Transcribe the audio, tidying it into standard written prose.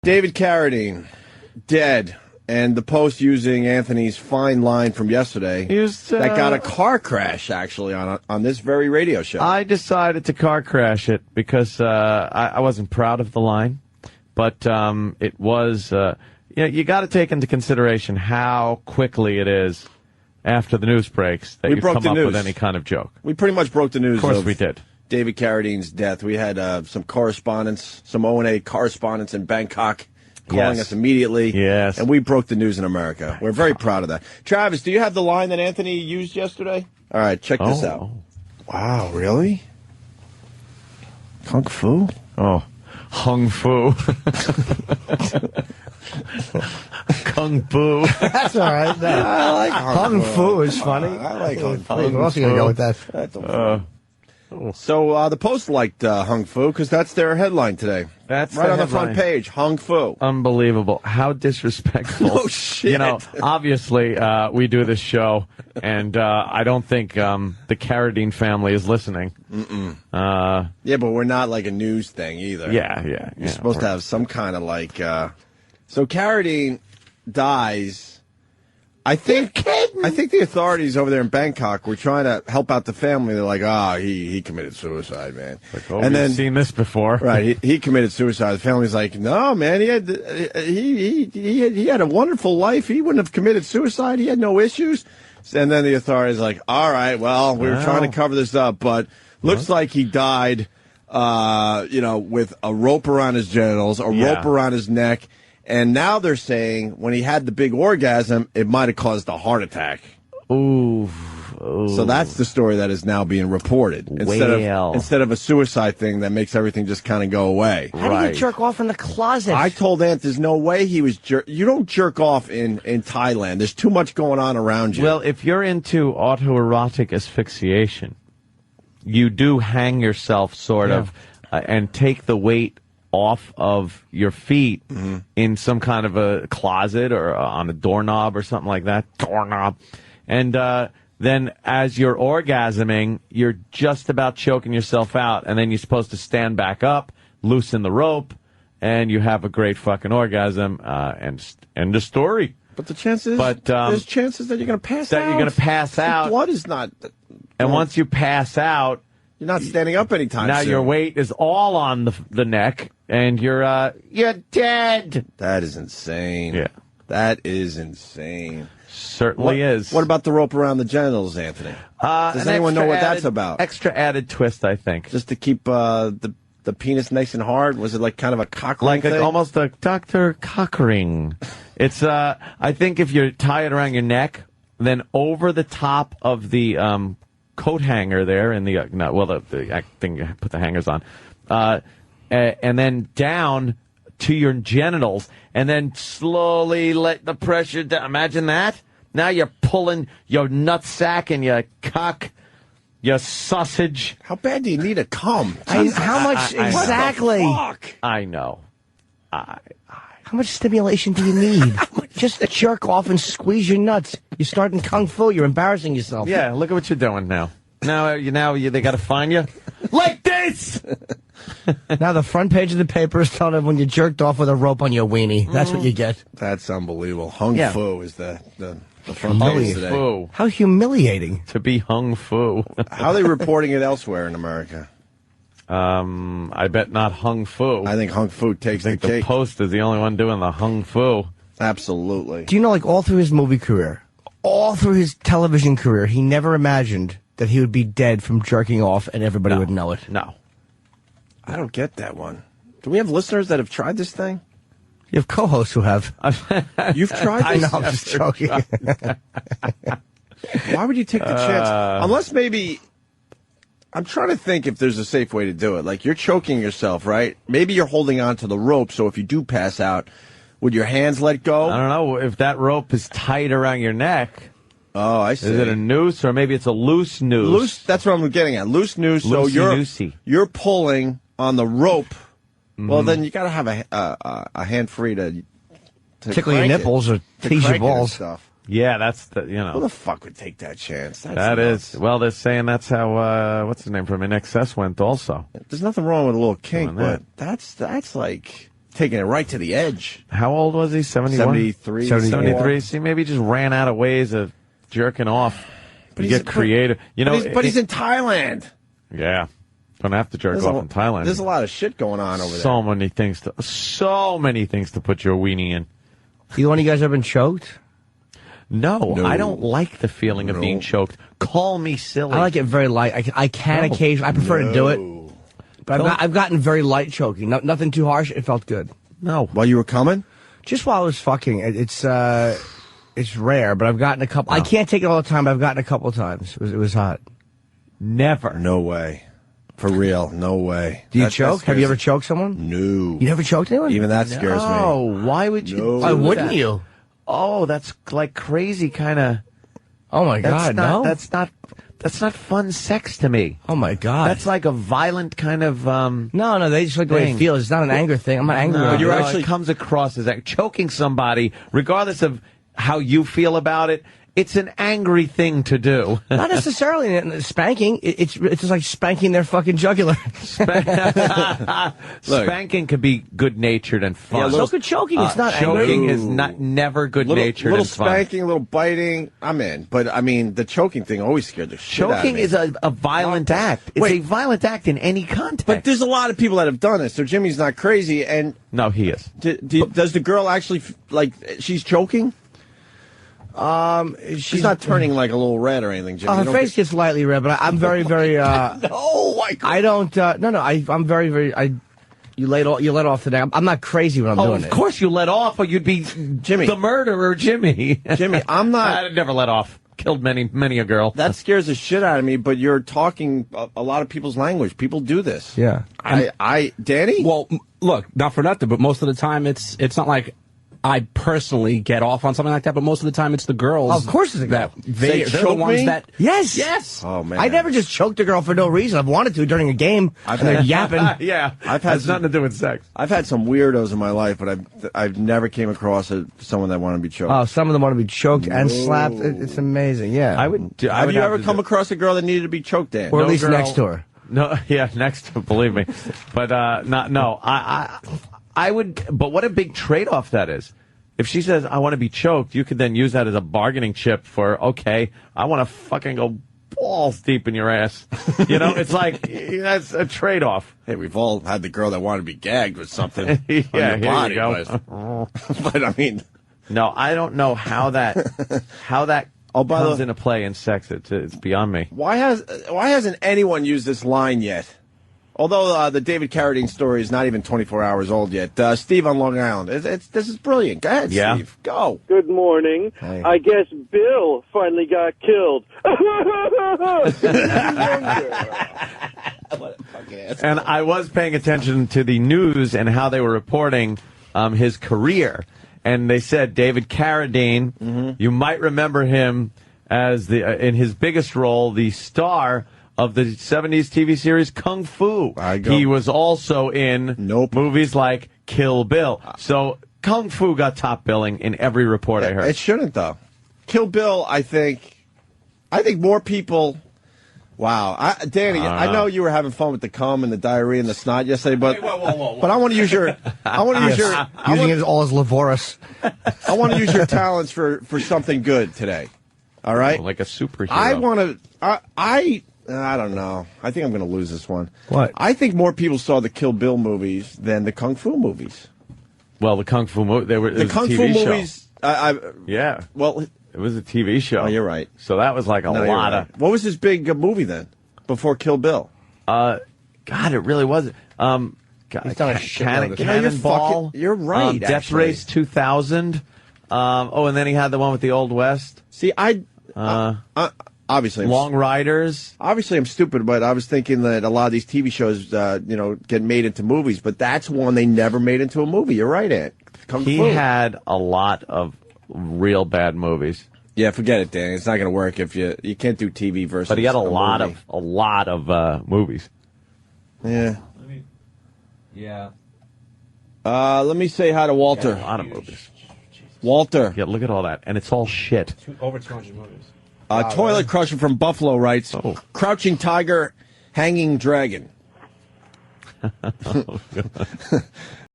David Carradine, dead. And the Post using Anthony's fine line from yesterday that got a car crash, actually, on this very radio show. I decided to car crash it because I wasn't proud of the line. But it was, you got to take into consideration how quickly it is after the news breaks that you come up with any kind of joke. We pretty much broke the news. Of course we did. David Carradine's death. We had some correspondence, some O&A correspondence in Bangkok calling us immediately. Yes. And we broke the news in America. We're very proud of that. Travis, do you have the line that Anthony used yesterday? All right, check this out. Wow, really? Kung Fu? Oh, Hung Fu. Kung Fu. That's all right. I like Kung Fu is funny. I like Kung Fu. Who else are you going to go with that? That's so the Post liked Hung Fu because that's their headline today. That's right on the headline. front page. Hung Fu. Unbelievable. How disrespectful. Oh, shit. You know, obviously, we do this show, and I don't think the Carradine family is listening. Yeah, but we're not like a news thing either. Yeah. You're supposed to have some kind of like... So Carradine dies... I think the authorities over there in Bangkok were trying to help out the family. They're like, he committed suicide, man. Like, and then seen this before, right? He committed suicide. The family's like, no, man. He had a wonderful life. He wouldn't have committed suicide. He had no issues. And then the authorities like, all right, well, we were trying to cover this up, but looks like he died, with a rope around his genitals, rope around his neck. And now they're saying when he had the big orgasm, it might have caused a heart attack. Ooh. So that's the story that is now being reported. Instead of a suicide thing that makes everything just kind of go away. How do you jerk off in the closet? I told Ant there's no way he was you don't jerk off in Thailand. There's too much going on around you. Well, if you're into autoerotic asphyxiation, you do hang yourself sort of and take the weight off of your feet in some kind of a closet or on a doorknob or something like that. And then as you're orgasming, you're just about choking yourself out, and then you're supposed to stand back up, loosen the rope, and you have a great fucking orgasm, and end of story. But the chances, there's chances that you're going to pass out. You're going to pass out. The blood is not... And once you pass out... You're not standing up anytime soon. Now your weight is all on the neck, and you're dead. That is insane. Yeah. That is insane. Certainly is. What about the rope around the genitals, Anthony? Does anyone know what that's about? Extra added twist, I think. Just to keep the penis nice and hard? Was it like kind of a cock ring thing? Almost a Dr. Cock ring. It's, I think if you tie it around your neck, then over the top of the coat hanger there in the the thing you put the hangers on, and then down to your genitals, and then slowly let the pressure down. Imagine that. Now you're pulling your nutsack and your cock, your sausage. How bad do you need to come? How much exactly? Fuck? I know. How much stimulation do you need? Just jerk off and squeeze your nuts. You're starting Kung Fu. You're embarrassing yourself. Yeah, look at what you're doing now. Now they got to find you like this. Now the front page of the paper is telling when you jerked off with a rope on your weenie. That's what you get. That's unbelievable. Hung Fu is the front page today. Fu. How humiliating. To be Hung Fu. How are they reporting it elsewhere in America? I bet not Hung Fu. I think Hung Fu takes the cake. The Post is the only one doing the Hung Fu. Absolutely. Do you know, like, all through his movie career, all through his television career, he never imagined that he would be dead from jerking off and everybody would know it. No. I don't get that one. Do we have listeners that have tried this thing? You have co-hosts who have. You've tried this? I'm just joking. Why would you take the chance? Unless maybe... I'm trying to think if there's a safe way to do it. Like, you're choking yourself, right? Maybe you're holding on to the rope, so if you do pass out, would your hands let go? I don't know. If that rope is tight around your neck... Oh, I see. Is it a noose, or maybe it's a loose noose? Loose. That's what I'm getting at. Loose noose. So you're pulling on the rope. Well, then you got to have a hand free to tickle your nipples or tease your balls. Stuff. Yeah, that's Who the fuck would take that chance? That is. Well, they're saying that's how what's his name from NXS went also. There's nothing wrong with a little kink, but that's like taking it right to the edge. How old was he? 71? 73. 73. See, maybe he just ran out of ways of jerking off. But you get creative. But he's in Thailand. Yeah. Gonna have to jerk off in Thailand. There's a lot of shit going on over there. So many things to put your weenie in. You one of you guys ever been choked? No, I don't like the feeling of being choked. Call me silly. I like it very light. I can occasionally. I prefer to do it. But I've gotten very light choking. Nothing too harsh. It felt good. No. While you were coming? Just while I was fucking. It's rare, but I've gotten a couple. I can't take it all the time, but I've gotten a couple times. It was hot. Never. No way. For real, no way. Do you choke? Have you ever choked someone? No. You never choked anyone? Even that scares me. Oh, why would you? Why wouldn't you? Oh, that's like crazy kind of. Oh my God, no. That's not fun sex to me. Oh my God. That's like a violent kind of. No, they just like the way it feels. It's not an anger thing. I'm not angry. No, with you're you. actually comes across as choking somebody, regardless of how you feel about it. It's an angry thing to do. Not necessarily spanking. It's just like spanking their fucking jugular. Spanking could be good-natured and fun. Yeah, so could choking. It's not choking angry. is never good-natured and fun. Little spanking, a little biting, I'm in. But, I mean, the choking thing always scared the shit out of me. Choking is a violent act. It's a violent act in any context. But there's a lot of people that have done it, so Jimmy's not crazy. And no, he is. Does the girl actually, she's choking? She's not turning like a little red or anything, Jimmy. Her face gets slightly red, but I'm very, very. No, I don't. No. I'm very, very. You let off today. I'm not crazy when I'm doing it. Of course you let off, or you'd be Jimmy, the murderer, Jimmy. Jimmy, I'm not. I'd never let off. Killed many a girl. That scares the shit out of me. But you're talking a lot of people's language. People do this. Yeah. Danny. Well, look, not for nothing, but most of the time it's not like I personally get off on something like that, but most of the time it's the girls. Of course it's a girl. They're the ones that... Yes. Yes. Oh, man. I never just choked a girl for no reason. I've wanted to during a game, and they're yapping. Yeah. I've had nothing to do with sex. I've had some weirdos in my life, but I've never came across someone that wanted to be choked. Oh, some of them want to be choked and slapped. It's amazing, yeah. Have you ever come across a girl that needed to be choked, Dan? Or at least next to her. No, yeah, next to, believe me. But, I would, but what a big trade-off that is. If she says, I want to be choked, you could then use that as a bargaining chip for, okay, I want to fucking go balls deep in your ass. It's like, that's a trade-off. Hey, we've all had the girl that wanted to be gagged with something on yeah, your body. You go. But, I mean... No, I don't know how that comes into play in sex. It's beyond me. Why hasn't anyone used this line yet? Although the David Carradine story is not even 24 hours old yet. Steve on Long Island. This is brilliant. Go ahead, Steve. Go. Good morning. Hey. I guess Bill finally got killed. And I was paying attention to the news and how they were reporting his career. And they said David Carradine, you might remember him as in his biggest role, the star of the 70s TV series Kung Fu. He was also in movies like Kill Bill. So Kung Fu got top billing in every report I heard. It shouldn't, though. Kill Bill, I think more people... Wow. Danny, I know you were having fun with the cum and the diarrhea and the snot yesterday, but but I want to use your... Using it all as Levoris. I want to use your talents for something good today. All right? Like a superhero. I want to... I don't know. I think I'm going to lose this one. What? I think more people saw the Kill Bill movies than the Kung Fu movies. Well, the Kung Fu movies... The Kung Fu movies... yeah. Well... It was a TV show. Oh, you're right. So that was like a lot of... What was his big movie then, before Kill Bill? God, it really wasn't. He's done a shitload of Cannonball. You're right, Death actually. Race 2000. And then he had the one with the Old West. See, obviously... Long Riders. Obviously, I'm stupid, but I was thinking that a lot of these TV shows, get made into movies, but that's one they never made into a movie. You're right, Ant. Kung Fu. He had a lot of real bad movies. Yeah, forget it, Danny. It's not going to work if you can't do TV versus. But he had a lot movie. of movies. Yeah. Yeah. Let me say hi to Walter. A lot of movies. Walter. Yeah, look at all that, and it's all shit. Over 200 movies. Toilet Crusher from Buffalo writes, Crouching Tiger, Hanging Dragon.